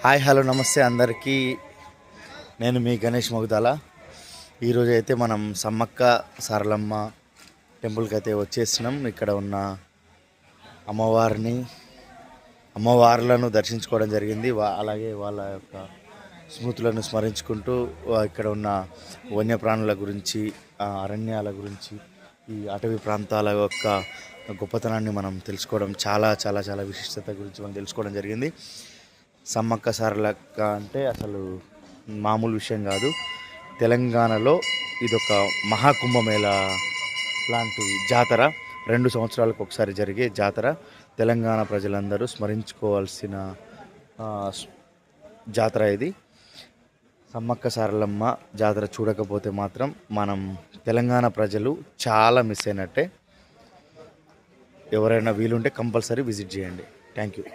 Hi hello నమస్తే అందరికీ. నేను మీ గణేష్ మొగదాల. ఈరోజు అయితే మనం సమ్మక్క సారలమ్మ టెంపుల్కి అయితే వచ్చేసినాం. ఇక్కడ ఉన్న అమ్మవార్లను దర్శించుకోవడం జరిగింది. అలాగే వాళ్ళ యొక్క స్మృతులను స్మరించుకుంటూ ఇక్కడ ఉన్న వన్యప్రాణుల గురించి, అరణ్యాల గురించి, ఈ అటవీ ప్రాంతాల యొక్క గొప్పతనాన్ని మనం తెలుసుకోవడం, చాలా చాలా చాలా విశిష్టత గురించి మనం తెలుసుకోవడం జరిగింది. సమ్మక్క సారలక్క అంటే అసలు మామూలు విషయం కాదు. తెలంగాణలో ఇదొక మహాకుంభమేళ లాంటి జాతర. 2 సంవత్సరాలకు ఒకసారి జరిగే జాతర. తెలంగాణ ప్రజలందరూ స్మరించుకోవాల్సిన జాతర ఇది. సమ్మక్క సారలమ్మ జాతర చూడకపోతే మాత్రం మనం తెలంగాణ ప్రజలు చాలా మిస్ అయినట్టే. ఎవరైనా వీలుంటే కంపల్సరీ విజిట్ చేయండి. Thank you.